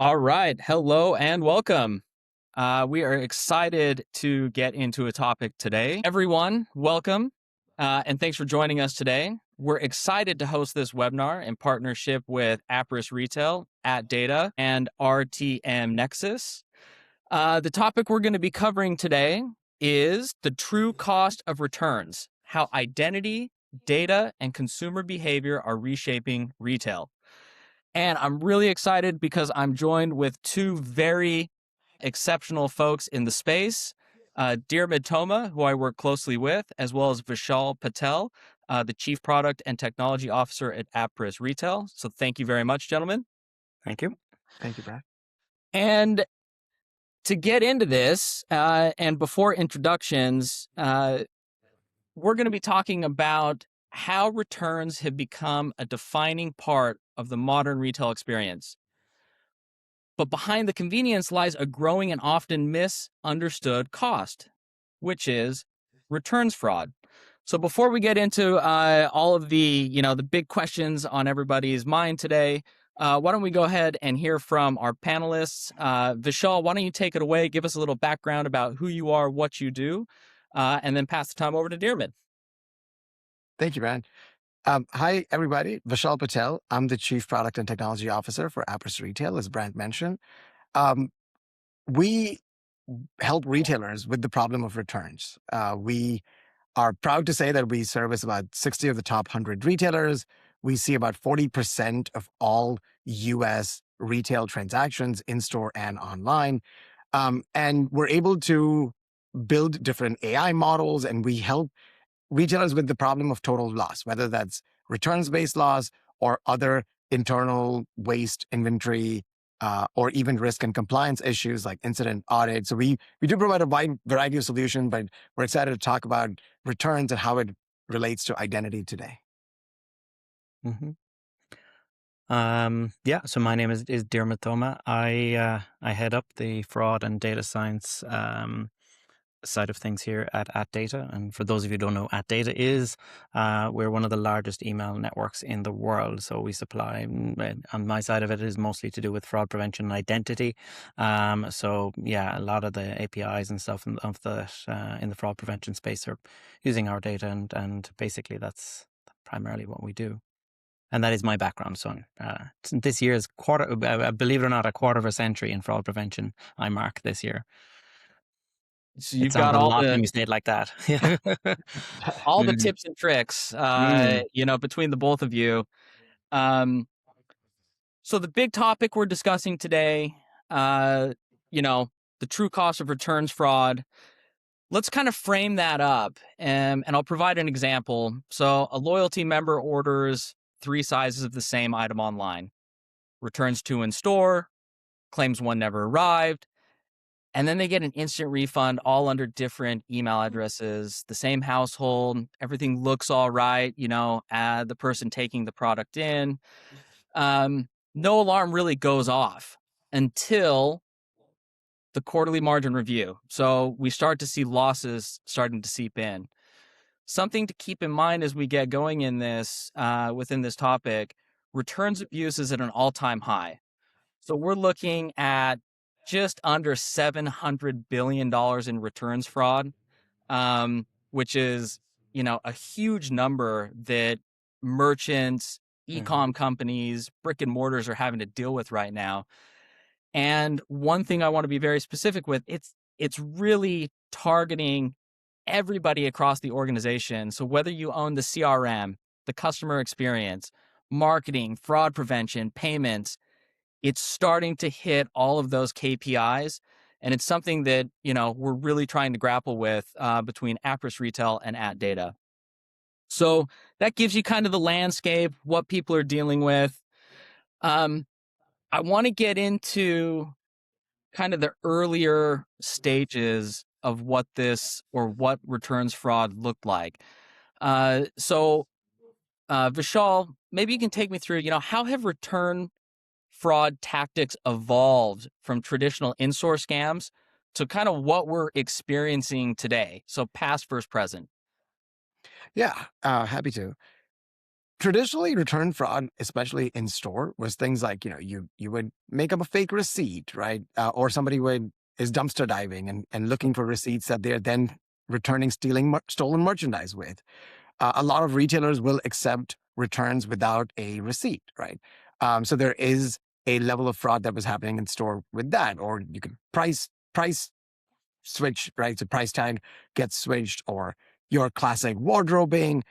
All right. Hello and welcome. We are excited to get into a topic today. Everyone, welcome. And thanks for joining us today. We're excited to host this webinar in partnership with Appriss Retail, Data, and RTM Nexus. The topic we're going to be covering today is the true cost of returns, how identity, data, and consumer behavior are reshaping retail. And I'm really excited because I'm joined with two very exceptional folks in the space. Dheermid Thoma, who I work closely with, as well as Vishal Patel, the Chief Product and Technology Officer at Appriss Retail. So thank you very much, gentlemen. Thank you. Thank you, Brad. And to get into this, and before introductions, we're going to be talking about how returns have become a defining part of the modern retail experience. But behind the convenience lies a growing and often misunderstood cost, which is returns fraud. So before we get into all of the big questions on everybody's mind today, why don't we go ahead and hear from our panelists? Vishal, why don't you take it away? Give us a little background about who you are, what you do, and then pass the time over to Dheermid. Thank you, Brad. Hi, everybody. Vishal Patel. I'm the Chief Product and Technology Officer for Appriss Retail, as Brad mentioned. We help retailers with the problem of returns. We are proud to say that we service about 60 of the top 100 retailers. We see about 40% of all U.S. retail transactions in-store and online. And we're able to build different AI models, and we help retailers with the problem of total loss, whether that's returns-based loss or other internal waste inventory, or even risk and compliance issues like incident audit. So we do provide a wide variety of solutions, but we're excited to talk about returns and how it relates to identity today. Mm-hmm. So my name is Dheermid Thoma. I head up the fraud and data science side of things here at Data. And for those of you who don't know, at Data is we're one of the largest email networks in the world. So we supply, on my side of it, is mostly to do with fraud prevention and identity. So yeah, a lot of the APIs and stuff of the in the fraud prevention space are using our data, and basically that's primarily what we do. And that is my background. So this year is believe it or not, a quarter of a century in fraud prevention I mark this year. So It you've sounds got a all lot the when you say it like that. all the Mm. tips and tricks, Mm. between the both of you. So the big topic we're discussing today, the true cost of returns fraud. Let's kind of frame that up, and I'll provide an example. So a loyalty member orders 3 sizes of the same item online, returns 2 in store, claims 1 never arrived, and then they get an instant refund all under different email addresses, the same household, everything looks all right, the person taking the product in. No alarm really goes off until the quarterly margin review. So we start to see losses starting to seep in. Something to keep in mind as we get going in this, within this topic, returns abuse is at an all-time high. So we're looking at just under $700 billion in returns fraud, which is, a huge number that merchants, e-com companies, brick and mortars are having to deal with right now. And one thing I want to be very specific with, it's really targeting everybody across the organization. So whether you own the CRM, the customer experience, marketing, fraud prevention, payments, it's starting to hit all of those KPIs. And it's something that, we're really trying to grapple with between Appriss Retail and @Data. So that gives you kind of the landscape, what people are dealing with. I want to get into kind of the earlier stages of what returns fraud looked like. Vishal, maybe you can take me through, how have return fraud tactics evolved from traditional in-store scams to kind of what we're experiencing today? So past versus present. Yeah, happy to. Traditionally, return fraud, especially in store, was things like, you would make up a fake receipt, right? Or somebody is dumpster diving and looking for receipts that they're then returning stolen merchandise with. A lot of retailers will accept returns without a receipt, right? So there is a level of fraud that was happening in store with that. Or you could price switch, right? So price tag gets switched, or your classic wardrobing,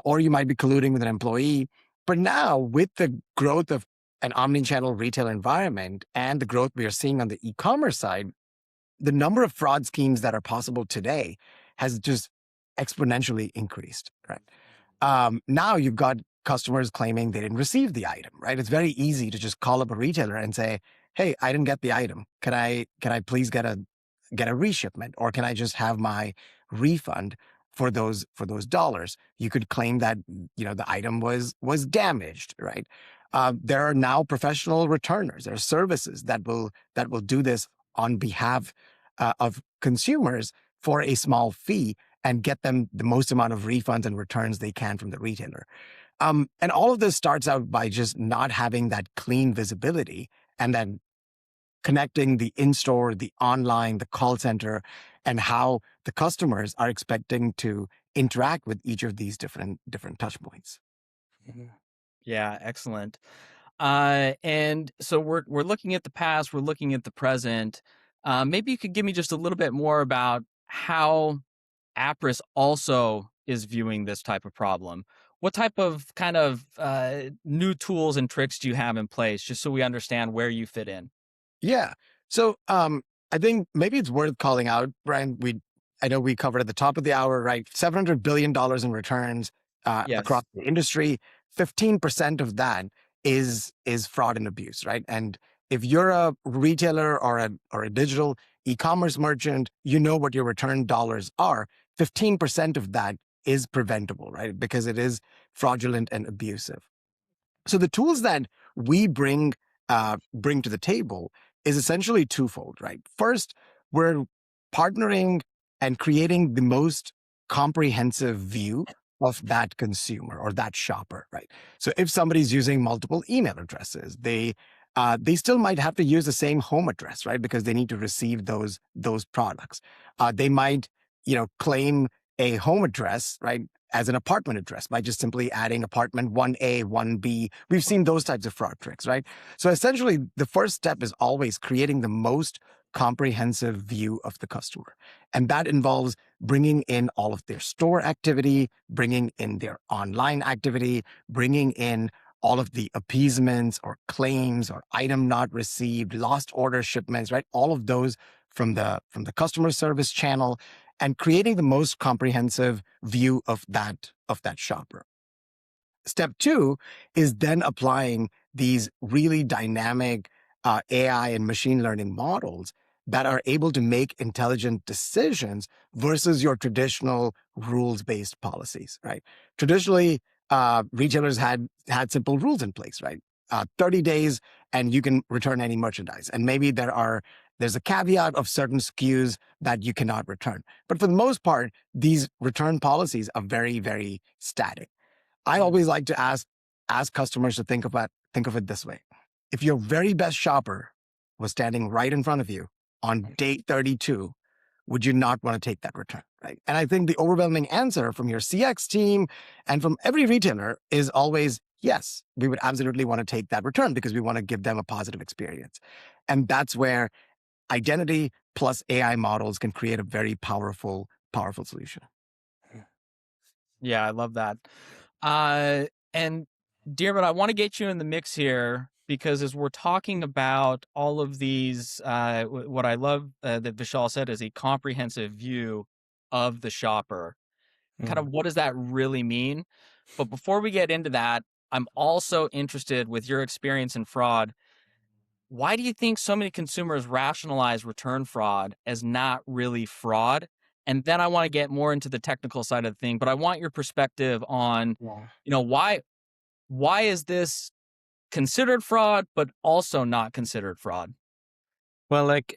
or you might be colluding with an employee. But now, with the growth of an omnichannel retail environment and the growth we are seeing on the e-commerce side, the number of fraud schemes that are possible today has just exponentially increased, right? Now you've got customers claiming they didn't receive the item, right? It's very easy to just call up a retailer and say, "Hey, I didn't get the item. Can I please get a reshipment, or can I just have my refund for those dollars?" You could claim that the item was damaged, right? There are now professional returners. There are services that will do this on behalf of consumers for a small fee and get them the most amount of refunds and returns they can from the retailer. And all of this starts out by just not having that clean visibility, and then connecting the in-store, the online, the call center, and how the customers are expecting to interact with each of these different touch points. Mhm. Yeah, excellent. And so we're looking at the past, we're looking at the present. Maybe you could give me just a little bit more about how Appriss also is viewing this type of problem. What type of kind of new tools and tricks do you have in place, just so we understand where you fit in? Yeah. So I think maybe it's worth calling out, Brian. I know we covered at the top of the hour, right? $700 billion in returns across Yes. the industry. 15% of that is fraud and abuse, right? And if you're a retailer or a digital e-commerce merchant, you know what your return dollars are. 15% of that is preventable, right? Because it is fraudulent and abusive. So the tools that we bring to the table is essentially twofold, right? First, we're partnering and creating the most comprehensive view of that consumer or that shopper, right? So if somebody's using multiple email addresses, they still might have to use the same home address, right? Because they need to receive those products. They might, claim a home address, right, as an apartment address by just simply adding apartment 1A, 1B. We've seen those types of fraud tricks, right? So essentially, the first step is always creating the most comprehensive view of the customer. And that involves bringing in all of their store activity, bringing in their online activity, bringing in all of the appeasements or claims or item not received, lost order shipments, right? All of those from the customer service channel, and creating the most comprehensive view of that shopper. Step two is then applying these really dynamic AI and machine learning models that are able to make intelligent decisions versus your traditional rules-based policies, right? Traditionally, retailers had simple rules in place, right? 30 days and you can return any merchandise. And maybe there's a caveat of certain SKUs that you cannot return. But for the most part, these return policies are very, very static. I always like to ask customers to think of it this way. If your very best shopper was standing right in front of you on day 32, would you not want to take that return, right? And I think the overwhelming answer from your CX team and from every retailer is always yes, we would absolutely want to take that return because we want to give them a positive experience. And that's where identity plus AI models can create a very powerful solution. Yeah, I love that. And Dearman, I want to get you in the mix here because as we're talking about all of these, what I love that Vishal said is a comprehensive view of the shopper. Kind of what does that really mean? But before we get into that, I'm also interested with your experience in fraud. Why do you think so many consumers rationalize return fraud as not really fraud? And then I want to get more into the technical side of the thing, but I want your perspective on, Yeah. why is this considered fraud, but also not considered fraud? Well, like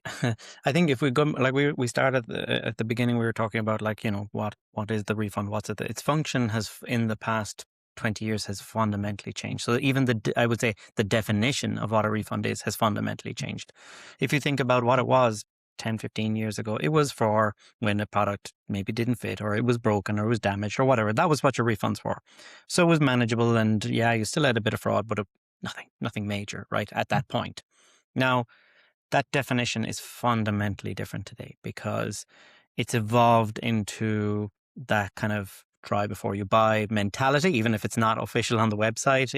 I think if we go like we started at the beginning, we were talking about like what is the refund? What's it? Its function has in the past 20 years has fundamentally changed. So even I would say the definition of what a refund is has fundamentally changed. If you think about what it was 10, 15 years ago, it was for when a product maybe didn't fit, or it was broken, or it was damaged, or whatever. That was what your refunds were. So it was manageable, and yeah, you still had a bit of fraud, but nothing major, right, at that point. Now, that definition is fundamentally different today because it's evolved into that kind of try before you buy mentality, even if it's not official on the website.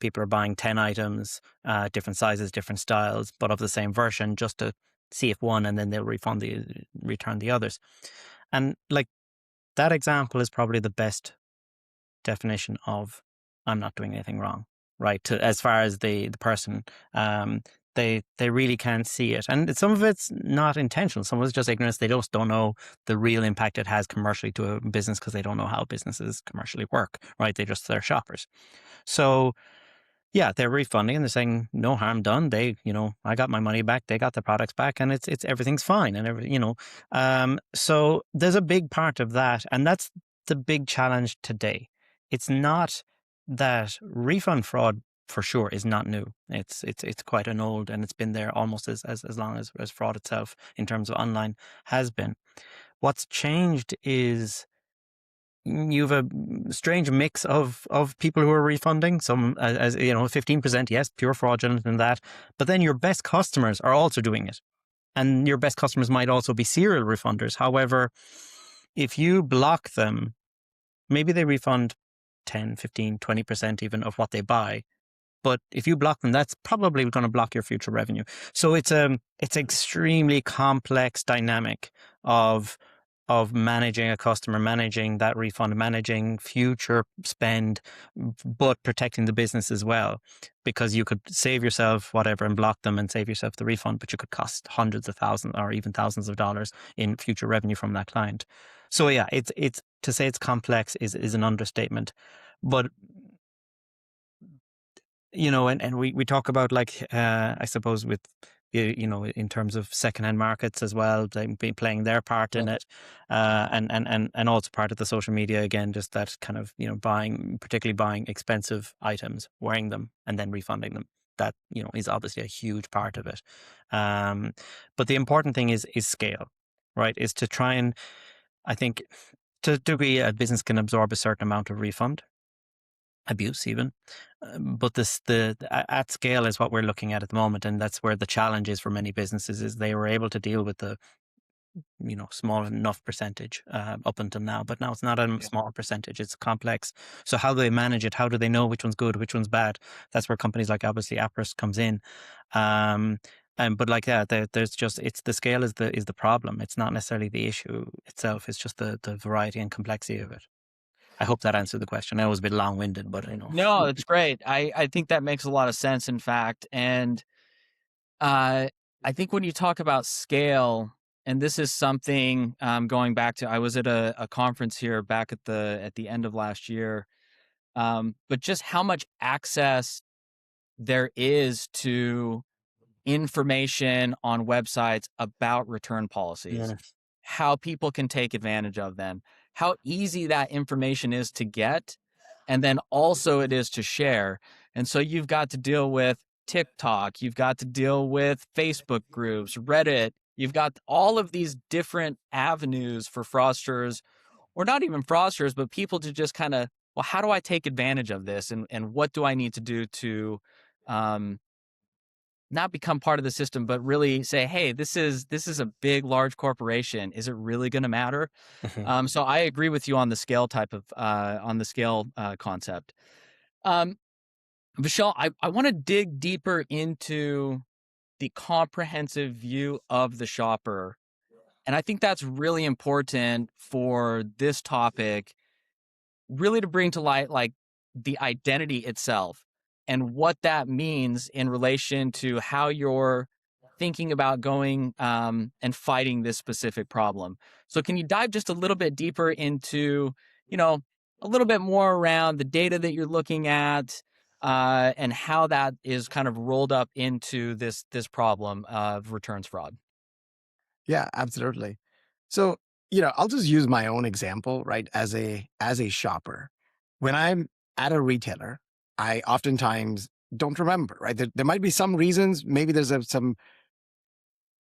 People are buying 10 items, different sizes, different styles, but of the same version, just to see if one, and then they'll return the others. And like that example is probably the best definition of I'm not doing anything wrong, right? As far as the person, they really can't see it, and some of it's not intentional. Some of it's just ignorance. They just don't know the real impact it has commercially to a business because they don't know how businesses commercially work, right? They're shoppers. So yeah, they're refunding and they're saying no harm done. I got my money back. They got the products back, and it's everything's fine and everything. So there's a big part of that, and that's the big challenge today. It's not that refund fraud for sure is not new. It's quite an old, and it's been there almost as long as fraud itself in terms of online has been. What's changed is you've a strange mix of people who are refunding. Some, as 15%, yes, pure fraudulent in that. But then your best customers are also doing it. And your best customers might also be serial refunders. However, if you block them, maybe they refund 10, 15, 20% even of what they buy. But if you block them, that's probably going to block your future revenue. So it's extremely complex dynamic of managing a customer, managing that refund, managing future spend, but protecting the business as well. Because you could save yourself whatever and block them and save yourself the refund, but you could cost hundreds of thousands or even thousands of dollars in future revenue from that client. So yeah, it's to say it's complex is an understatement. But and we talk about I suppose with in terms of secondhand markets as well, they be playing their part in it, and also part of the social media again, just that kind of particularly buying expensive items, wearing them, and then refunding them. That is obviously a huge part of it. But the important thing is scale, right? Is to try and I think to a degree a business can absorb a certain amount of refund. Abuse even, but at scale is what we're looking at the moment, and that's where the challenge is for many businesses. Is they were able to deal with the small enough percentage up until now, but now it's not a small percentage; it's complex. So how do they manage it? How do they know which one's good, which one's bad? That's where companies like obviously Appriss comes in. But like that, there's just the scale is the problem. It's not necessarily the issue itself. It's just the variety and complexity of it. I hope that answered the question. I was a bit long-winded, but No, it's great. I think that makes a lot of sense, in fact. And I think when you talk about scale, and this is something going back to, I was at a conference here back at the end of last year, but just how much access there is to information on websites about return policies, how people can take advantage of them, how easy that information is to get, and then also it is to share. And so you've got to deal with TikTok, you've got to deal with Facebook groups, Reddit, you've got all of these different avenues for fraudsters, or not even fraudsters, but people to just kind of, well, how do I take advantage of this? And what do I need to do to not become part of the system, but really say, hey, this is a big, large corporation. Is it really going to matter? So I agree with you on the scale concept. Vishal, I want to dig deeper into the comprehensive view of the shopper. And I think that's really important for this topic, really to bring to light like the identity itself and what that means in relation to how you're thinking about going and fighting this specific problem. So can you dive just a little bit deeper into, a little bit more around the data that you're looking at and how that is kind of rolled up into this problem of returns fraud? Yeah, absolutely. So I'll just use my own example, right? As a shopper, when I'm at a retailer, I oftentimes don't remember, right? There might be some reasons. Maybe there's some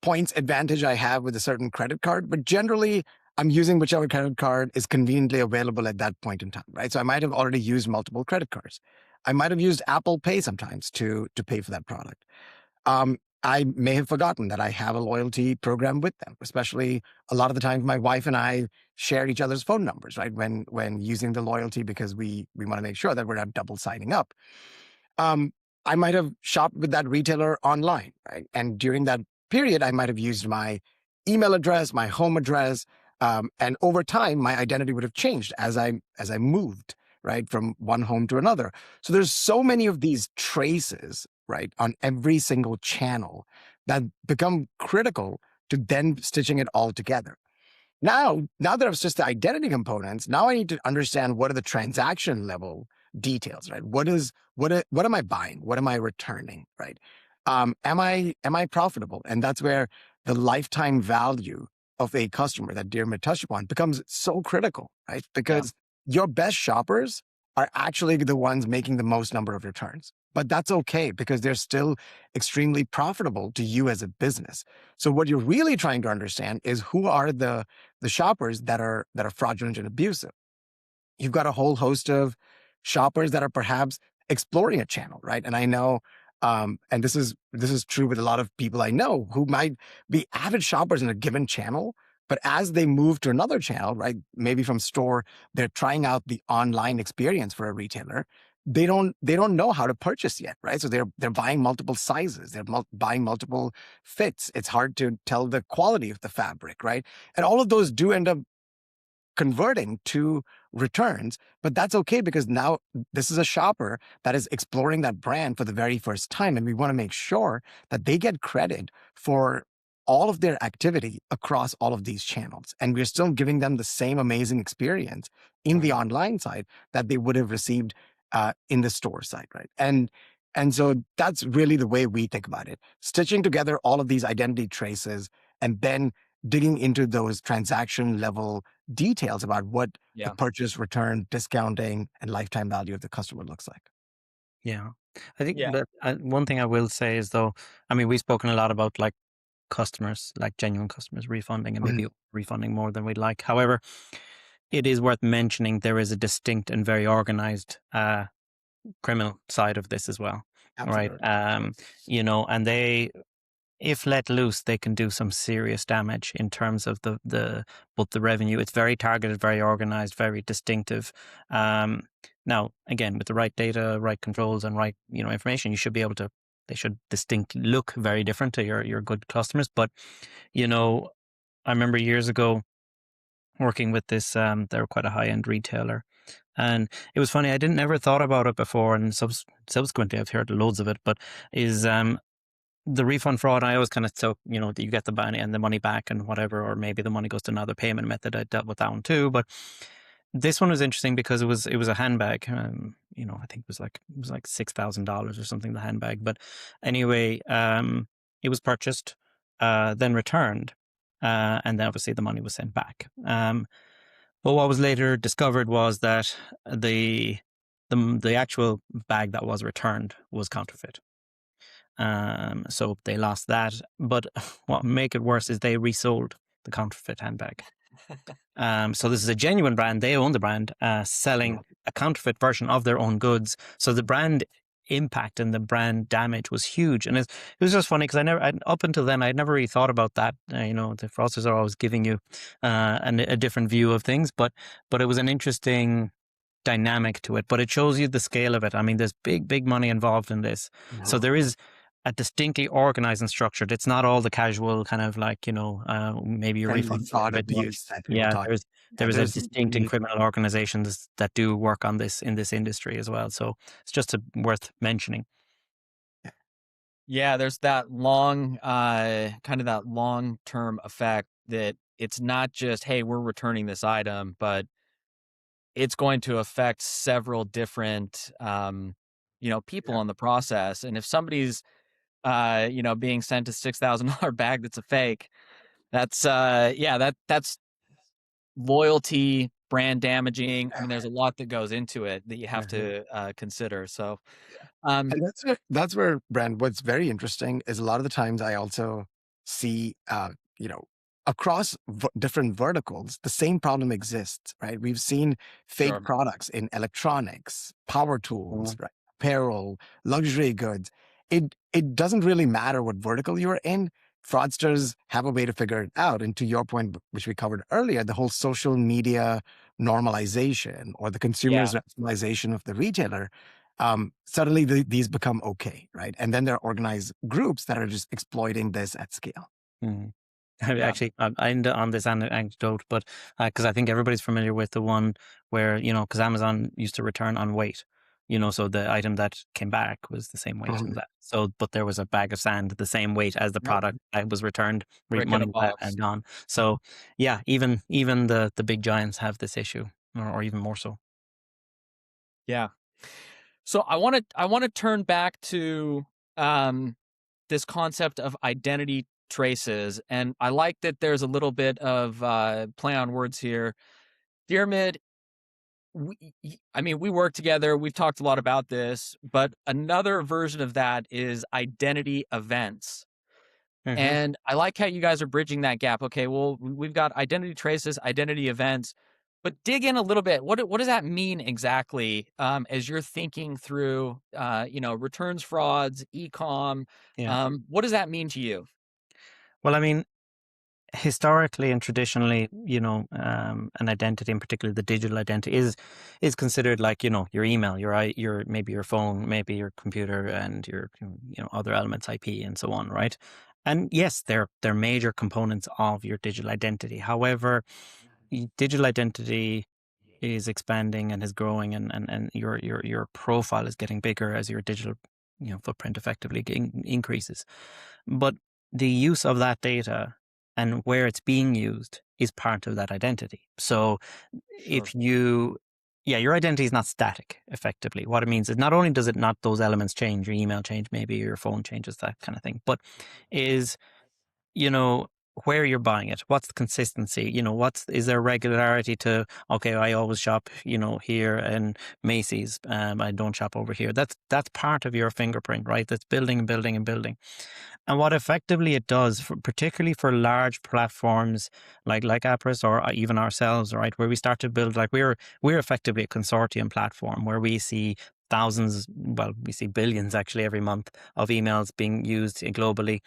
points advantage I have with a certain credit card, but generally I'm using whichever credit card is conveniently available at that point in time, right? So I might have already used multiple credit cards. I might have used Apple Pay sometimes to pay for that product. I may have forgotten that I have a loyalty program with them, especially a lot of the times my wife and I share each other's phone numbers, right? When using the loyalty, because we want to make sure that we're not double signing up. um, I might have shopped with that retailer online, right? And during that period, I might have used my email address, my home address, and over time, my identity would have changed as I moved, right, from one home to another. So there's so many of these traces, right, on every single channel that become critical to then stitching it all together. Now that it's just the identity components, now I need to understand what are the transaction level details, right? What am I buying? What am I returning, right? Am I profitable? And that's where the lifetime value of a customer that Dearmid touched upon becomes so critical, right? Yeah. Because your best shoppers are actually the ones making the most number of returns. But that's okay because they're still extremely profitable to you as a business. So what you're really trying to understand is who are the shoppers that are fraudulent and abusive. You've got a whole host of shoppers that are perhaps exploring a channel, right? And I know, and this is true with a lot of people I know who might be avid shoppers in a given channel, but as they move to another channel, right, maybe from store, they're trying out the online experience for a retailer. They don't know how to purchase yet, right? So they're buying multiple sizes, they're buying multiple fits. It's hard to tell the quality of the fabric, right? And all of those do end up converting to returns, but that's okay because now this is a shopper that is exploring that brand for the very first time. And we want to make sure that they get credit for all of their activity across all of these channels. And we're still giving them the same amazing experience in the online side that they would have received in the store side, right? And so that's really the way we think about it. Stitching together all of these identity traces and then digging into those transaction level details about what the Yeah. purchase, return, discounting, and lifetime value of the customer looks like. Yeah. I think, Yeah. but one thing I will say is though, I mean, we've spoken a lot about like customers, like genuine customers refunding and maybe Mhm. refunding more than we'd like. However, it is worth mentioning there is a distinct and very organized criminal side of this as well, right? Absolutely. And they, if let loose, they can do some serious damage in terms of the both the revenue. It's very targeted, very organized, very distinctive. Now, again, with the right data, right controls, and right information, you should be able to. They should distinctly look very different to your good customers. But I remember years ago working with this. They were quite a high end retailer, and it was funny. I didn't never thought about it before, and subsequently I've heard loads of it. But is the refund fraud, I always kind of so that you get the money and the money back and whatever, or maybe the money goes to another payment method. I dealt with that one too, but this one was interesting because it was a handbag. I think it was like $6,000 or something, the handbag. But anyway, it was purchased, then returned, and then obviously the money was sent back. But what was later discovered was that the actual bag that was returned was counterfeit. So they lost that. But what make it worse is they resold the counterfeit handbag. So this is a genuine brand. They own the brand, selling a counterfeit version of their own goods. So the brand impact and the brand damage was huge. And it was just funny because up until then, I'd never really thought about that. The fraudsters are always giving you a different view of things, but it was an interesting dynamic to it. But it shows you the scale of it. I mean, there's big money involved in this. So there is a distinctly organized and structured. It's not all the casual kind of like, maybe a And refund. thought abuse that people Yeah, talk. there is a There's distinct and criminal organizations that do work on this in this industry as well. So it's just worth mentioning. Yeah, there's that kind of that long-term effect that it's not just, hey, we're returning this item, but it's going to affect several different, people yeah. in the process. And if somebody's, being sent a $6,000 bag that's a fake, that's loyalty, brand damaging. I mean, there's a lot that goes into it that you have Mhm. to consider. So, Yeah. um, And that's where, Brand, what's very interesting is a lot of the times I also see, you know, across different verticals, the same problem exists, right? We've seen fake sure. products in electronics, power tools, Mhm. right? Apparel, luxury goods. It doesn't really matter what vertical you're in. Fraudsters have a way to figure it out. And to your point, which we covered earlier, the whole social media normalization or the Yeah, consumer's rationalization of the retailer, suddenly these become okay, right? And then there are organized groups that are just exploiting this at scale. Mhm. yeah, Actually, I end on this anecdote, but because I think everybody's familiar with the one where, because Amazon used to return on weight, so the item that came back was the same weight and Mhm. that. So, but there was a bag of sand the same weight as the yep. product that was returned, Brick in a money box. and gone. So, yeah, even the big giants have this issue, or even more so. Yeah. So I want to turn back to um, this concept of identity traces, and I like that there's a little bit of play on words here. Pyramid, I mean, we work together. We've talked a lot about this, but another version of that is identity events. Hmm. And I like how you guys are bridging that gap. Okay, well, we've got identity traces, identity events, but dig in a little bit. What does that mean exactly? As you're thinking through, returns frauds, ecom, Yeah. what does that mean to you? Well, I mean, historically and traditionally, an identity, in particular the digital identity, is considered like your email, your maybe your phone, maybe your computer, and your other elements, IP, and so on, right? And yes, they're major components of your digital identity. However, digital identity is expanding and is growing, and your profile is getting bigger as your digital footprint effectively increases. But the use of that data and where it's being used is part of that identity. So Sure. if you, yeah, your identity is not static effectively. What it means is not only does it not those elements change, your email change, maybe your phone changes, that kind of thing, but is, you know, where you're buying it, what's the consistency, is there regularity to, okay, I always shop, here in Macy's, I don't shop over here. That's part of your fingerprint, right? That's building and building and building. And what effectively it does, particularly for large platforms like Appriss or even ourselves, right, where we start to build, like we're effectively a consortium platform where we see thousands, well, we see billions actually every month of emails being used globally,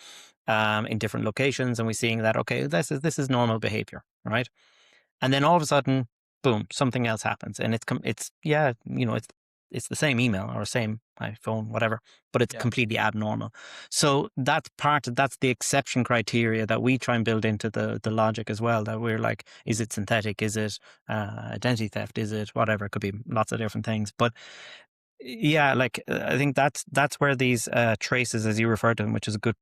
in different locations, and we're seeing that, okay, this is normal behavior, right? And then all of a sudden, boom, something else happens, and it's yeah, it's the same email or same iPhone, whatever, but it's Yeah. completely abnormal. So that's the exception criteria that we try and build into the logic as well. That we're like, is it synthetic? Is it identity theft? Is it whatever? It could be lots of different things, but yeah, like I think that's where these traces, as you referred to them, which is a good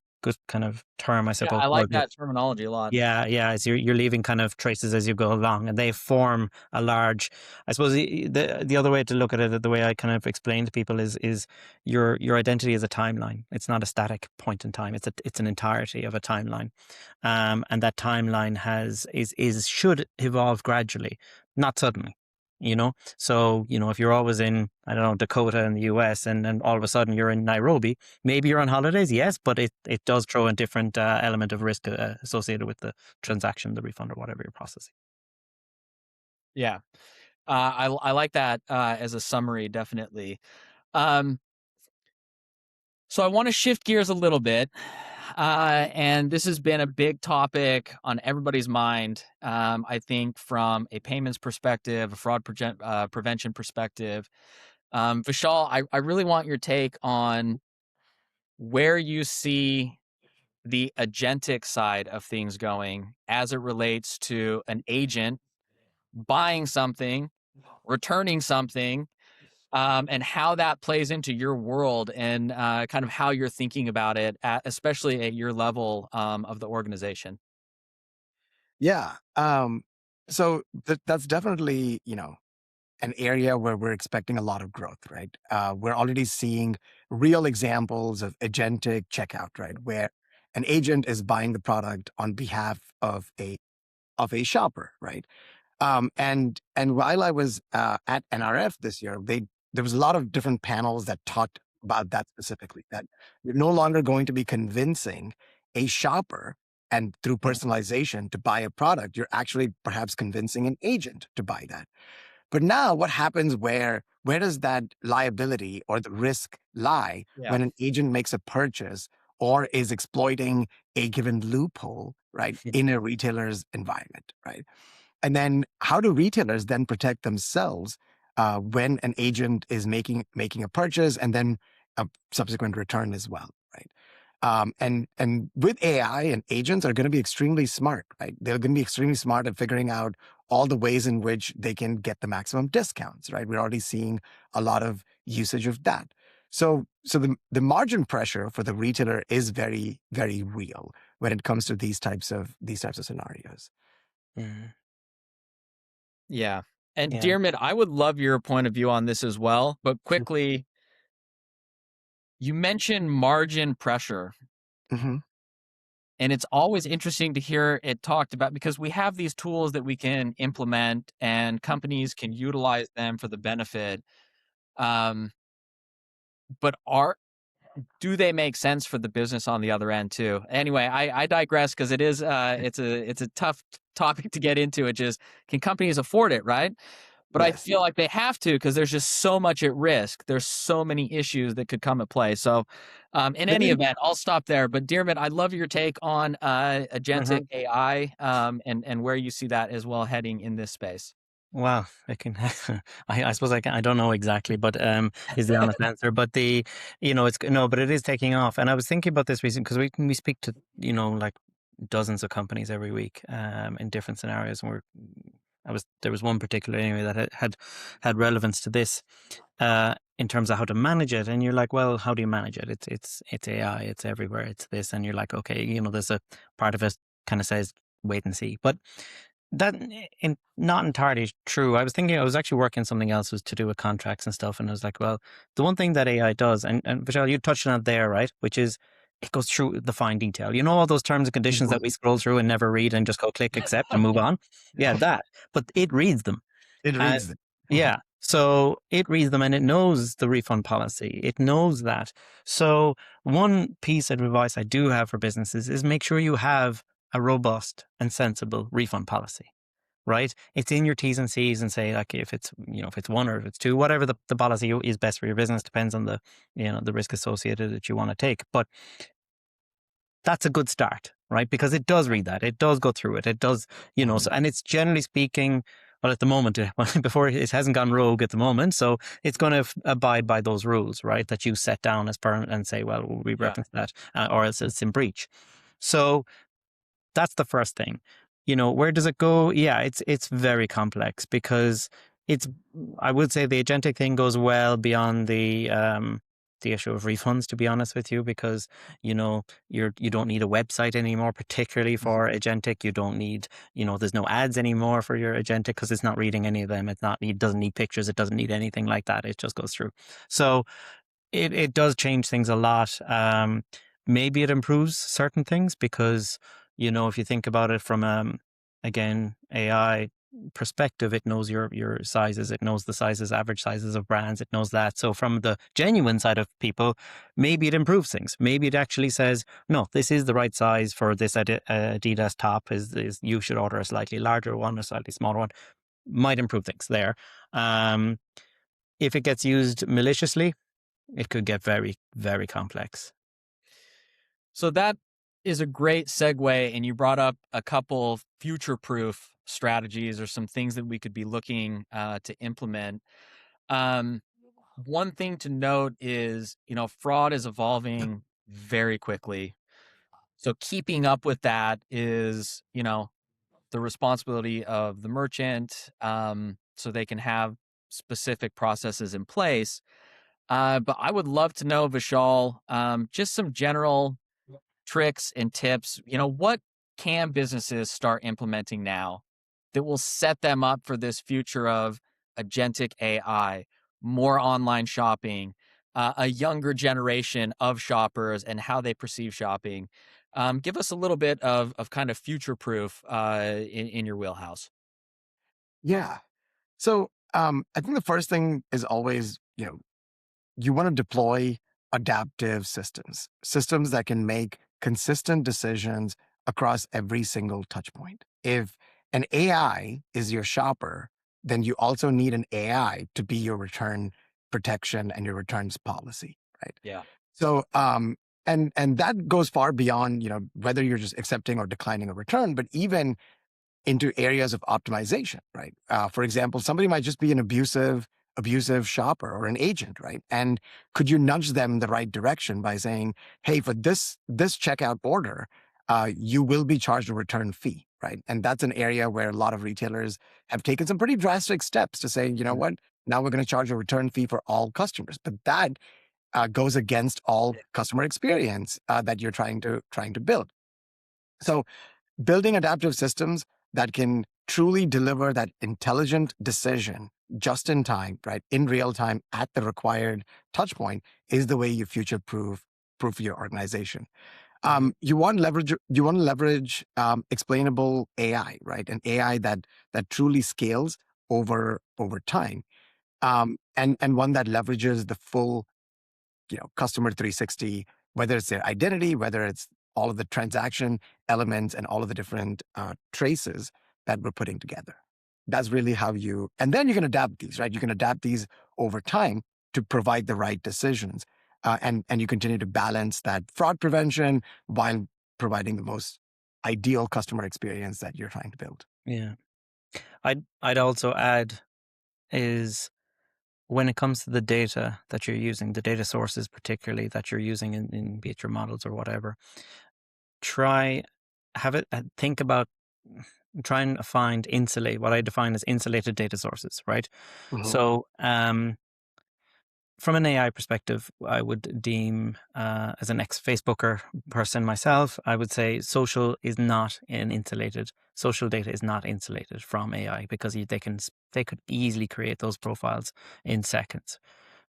kind of term, I Yeah, suppose. I Or like that terminology a lot. yeah, yeah. As you're leaving kind of traces as you go along, and they form a large. I suppose the other way to look at it, the way I kind of explain to people, is your identity is a timeline. It's not a static point in time. It's an entirety of a timeline, and that timeline should evolve gradually, not suddenly. So if you're always in, I don't know, Dakota in the US, and then all of a sudden you're in Nairobi, maybe you're on holidays, yes, but it does throw a different element of risk associated with the transaction, the refund, or whatever you're processing. Yeah. I like that as a summary, definitely. Um, so I want to shift gears a little bit. And this has been a big topic on everybody's mind. I think from a payments perspective, a fraud prevention perspective. Vishal, I really want your take on where you see the agentic side of things going as it relates to an agent buying something, returning something, and how that plays into your world and kind of how you're thinking about it, especially at your level of the organization. Yeah. So that's definitely, an area where we're expecting a lot of growth, right? We're already seeing real examples of agentic checkout, right? Where an agent is buying the product on behalf of a shopper, right? And while I was at NRF this year, there was a lot of different panels that talked about that specifically. That you're no longer going to be convincing a shopper and through personalization to buy a product. You're actually perhaps convincing an agent to buy that. But now, what happens where does that liability or the risk lie Yeah. when an agent makes a purchase or is exploiting a given loophole, right, Yeah. in a retailer's environment, right? And then how do retailers then protect themselves when an agent is making a purchase and then a subsequent return as well, right? And with AI and agents are going to be extremely smart, right? They're going to be extremely smart at figuring out all the ways in which they can get the maximum discounts, right? We're already seeing a lot of usage of that. So the margin pressure for the retailer is very, very real when it comes to these types of scenarios. Mhm. Yeah. And Yeah. Dearmid, I would love your point of view on this as well. But quickly, you mentioned margin pressure. Hmm. And it's always interesting to hear it talked about because we have these tools that we can implement and companies can utilize them for the benefit. Um, but do they make sense for the business on the other end too? Anyway, I digress because it's a tough topic to get into. It just can companies afford it, right? But I Yes. feel like they have to because there's just so much at risk. There's so many issues that could come at play. So, in Let any me event, I'll stop there. But Dearman, I'd love your take on agentic Mhm. AI and where you see that as well heading in this space. Well, I can. I suppose I can. I don't know exactly, but is the honest answer. But it's no, but it is taking off. And I was thinking about this recently because we speak to like dozens of companies every week in different scenarios, and there was one particular anyway that had relevance to this in terms of how to manage it. And you're like, well, how do you manage it? It's AI, it's everywhere, it's this, and you're like, okay, there's a part of it kind of says wait and see, but that not entirely true. I was thinking I was actually working something else was to do with contracts and stuff, and I was like, well, the one thing that AI does, and Vishal, you touched on it there, right? Which is it goes through the fine detail. You know all those terms and conditions Mhm. that we scroll through and never read and just go click accept and move on. Yeah, that. But it reads them, It and reads it. Mhm. yeah, so it reads them and it knows the refund policy. It knows that. So one piece of advice I do have for businesses is make sure you have a robust and sensible refund policy, right? It's in your T's and C's and say like if it's one or if it's two, whatever the policy is best for your business depends on the risk associated that you want to take. But that's a good start, right? Because it does read that. It does go through it. It does, Mhm. so, and it's generally speaking, well, at the moment, before it hasn't gone rogue at the moment. So it's going to abide by those rules, right? That you set down as per and say, well, we Yeah. reference that or else it's in breach. So that's the first thing. Where does it go? Yeah, it's very complex because it's I would say the agentic thing goes well beyond the issue of refunds, to be honest with you, because you don't need a website anymore, particularly for agentic. You don't need, there's no ads anymore for your agentic because it's not reading any of them. It doesn't need pictures, it doesn't need anything like that. It just goes through. So it does change things a lot. Maybe it improves certain things because, if you think about it from, again, AI perspective, it knows your sizes, it knows the sizes, average sizes of brands, it knows that. So from the genuine side of people, maybe it improves things. Maybe it actually says, no, this is the right size for this Adidas top. Is you should order a slightly larger one, a slightly smaller one. Might improve things there. If it gets used maliciously, it could get very, very complex. So that is a great segue, and you brought up a couple future-proof strategies or some things that we could be looking to implement. Um, One thing to note is, fraud is evolving very quickly. So keeping up with that is, the responsibility of the merchant, so they can have specific processes in place. But I would love to know, Vishal, just some general tricks and tips. What can businesses start implementing now that will set them up for this future of agentic AI, more online shopping, a younger generation of shoppers and how they perceive shopping? Give us a little bit of kind of future proof in your wheelhouse. Yeah. So I think the first thing is always, you want to deploy adaptive systems that can make consistent decisions across every single touch point. If an AI is your shopper, then you also need an AI to be your return protection and your returns policy, right? Yeah. So, and that goes far beyond, whether you're just accepting or declining a return, but even into areas of optimization, right? For example, somebody might just be an abusive shopper or an agent, right? And could you nudge them the right direction by saying, "Hey, for this checkout order, you will be charged a return fee," right? And that's an area where a lot of retailers have taken some pretty drastic steps to say, you know what, now we're going to charge a return fee for all customers, but that goes against all customer experience that you're trying to build. So building adaptive systems that can truly deliver that intelligent decision just in time, right, in real time at the required touch point is the way you future proof your organization. You want to leverage explainable AI, right? An AI that truly scales over time, and one that leverages the full customer 360, whether it's their identity, whether it's all of the transaction elements and all of the different traces that we're putting together. That's really how and then you can adapt these, right? You can adapt these over time to provide the right decisions. And you continue to balance that fraud prevention while providing the most ideal customer experience that you're trying to build. Yeah. I'd also add is when it comes to the data that you're using, the data sources particularly that you're using in be it your models or whatever, try have it think about try and find insulate what I define as insulated data sources, right? Mhm. So from an AI perspective, I would deem, as an ex-Facebooker person myself, I would say social data is not insulated from AI because they could easily create those profiles in seconds.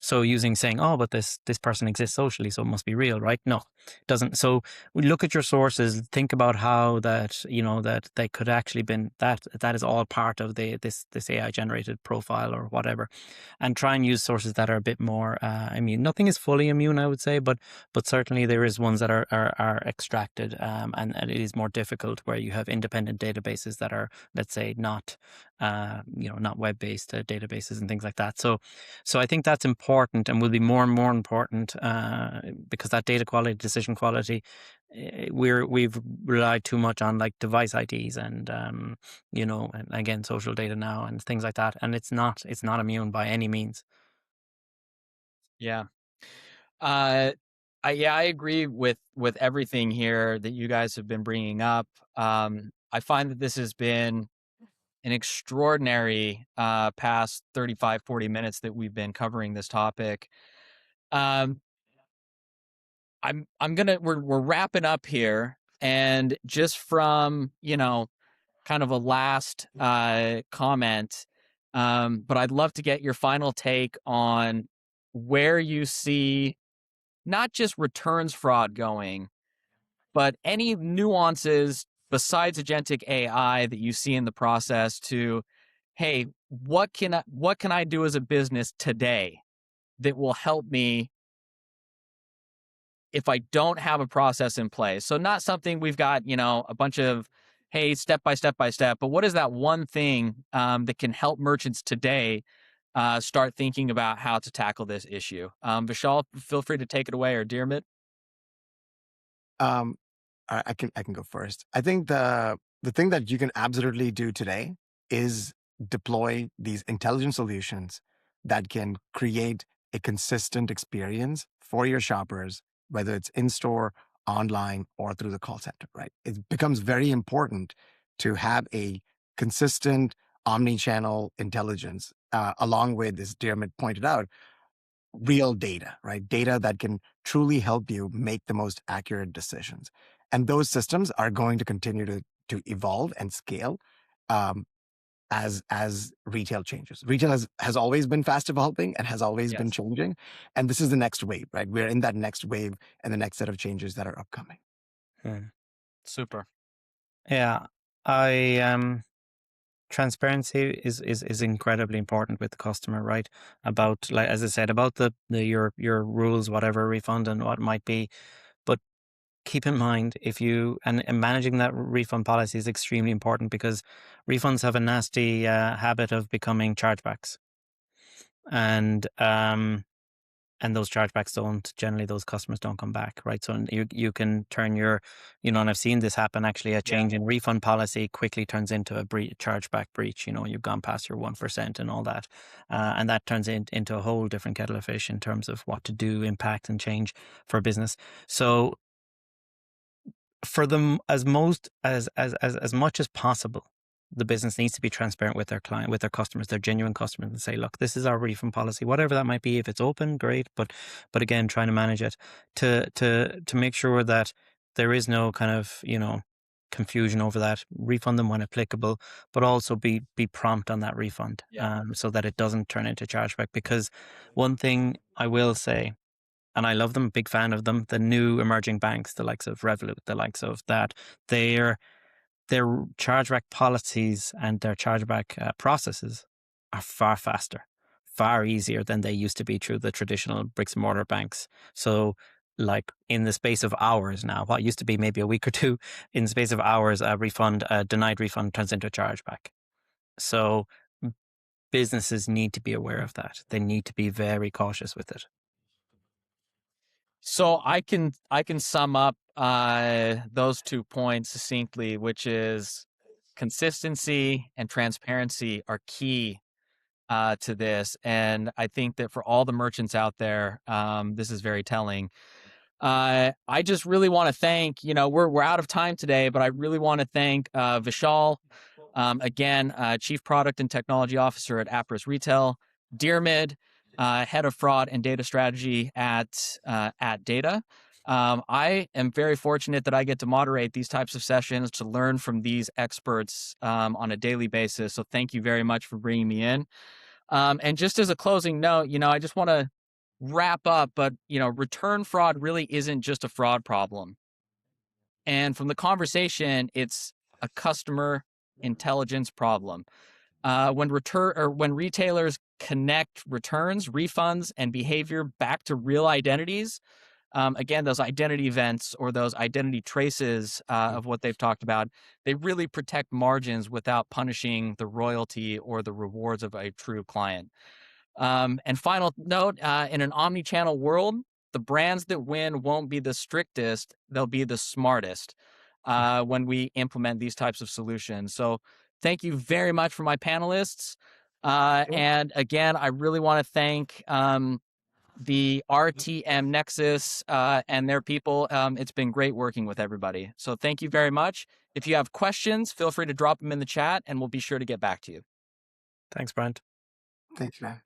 So using saying, oh, but this person exists socially, so it must be real, right? No, it doesn't. So we look at your sources, think about how that they could actually been that is all part of this AI generated profile or whatever, and try and use sources that are a bit more immune. Nothing is fully immune, I would say, but certainly there is ones that are extracted, and it is more difficult where you have independent databases that are, let's say, not not web based databases and things like that. So I think that's important and will be more and more important because that data quality, decision quality, we've relied too much on like device IDs and and again social data now and things like that, and it's not immune by any means. Yeah. Uh, I agree with everything here that you guys have been bringing up. I find that this has been an extraordinary past 35, 40 minutes that we've been covering this topic. Um, I'm gonna we're wrapping up here, and just from kind of a last comment, but I'd love to get your final take on where you see not just returns fraud going, but any nuances besides agentic AI that you see in the process to, hey, what can I do as a business today that will help me if I don't have a process in place? So not something we've got, a bunch of, hey, step by step by step, but what is that one thing that can help merchants today start thinking about how to tackle this issue? Vishal, feel free to take it away, or Dearmit. Um, I can go first. I think the thing that you can absolutely do today is deploy these intelligent solutions that can create a consistent experience for your shoppers, whether it's in store, online, or through the call center, right? It becomes very important to have a consistent omni-channel intelligence, along with, as Dermot pointed out, real data, right? Data that can truly help you make the most accurate decisions. And those systems are going to continue to evolve and scale, um, as retail changes. Retail has always been fast evolving and has always been Yes. changing. And this is the next wave, right? We're in that next wave and the next set of changes that are upcoming. Hmm. Super. Yeah, I transparency is incredibly important with the customer, right? About, like as I said, about the your rules, whatever refund and what it might be. But keep in mind, if you and managing that refund policy is extremely important, because refunds have a nasty habit of becoming chargebacks, and those chargebacks don't generally, those customers don't come back, right? So you can turn your, and I've seen this happen actually. A change in refund policy quickly turns into a chargeback breach. You've gone past your 1% and all that, and that turns into a whole different kettle of fish in terms of what to do, impact, and change for a business. So for them, as much as possible, the business needs to be transparent with their client, with their customers, their genuine customers, and say, look, this is our refund policy, whatever that might be. If it's open, great, but again, trying to manage it to make sure that there is no kind of confusion over that. Refund them when applicable, but also be prompt on that refund, so that it doesn't turn into chargeback. Because one thing I will say, and I love them, big fan of them, the new emerging banks, the likes of Revolut, the likes of that, their chargeback policies and their chargeback processes are far faster, far easier than they used to be through the traditional bricks and mortar banks. So like in the space of hours now, what used to be maybe a week or two, in the space of hours, a denied refund turns into a chargeback. So businesses need to be aware of that. They need to be very cautious with it. So I can sum up those 2 points succinctly, which is consistency and transparency are key to this. And I think that for all the merchants out there, this is very telling. I just really want to thank, we're out of time today, but I really want to thank Vishal, again, Chief Product and Technology Officer at Appriss Retail, Diarmid, Head of Fraud and Data Strategy at Data. I am very fortunate that I get to moderate these types of sessions to learn from these experts on a daily basis. So thank you very much for bringing me in. And just as a closing note, I just want to wrap up, but return fraud really isn't just a fraud problem. And from the conversation, it's a customer intelligence problem. When retailers connect returns, refunds, and behavior back to real identities, again, those identity events or those identity traces of what they've talked about, they really protect margins without punishing the royalty or the rewards of a true client. And final note, in an omnichannel world, the brands that win won't be the strictest, they'll be the smartest when we implement these types of solutions. So thank you very much for my panelists. And again, I really want to thank the RTM Nexus and their people. It's been great working with everybody. So thank you very much. If you have questions, feel free to drop them in the chat and we'll be sure to get back to you. Thanks, Brent. Thanks, man.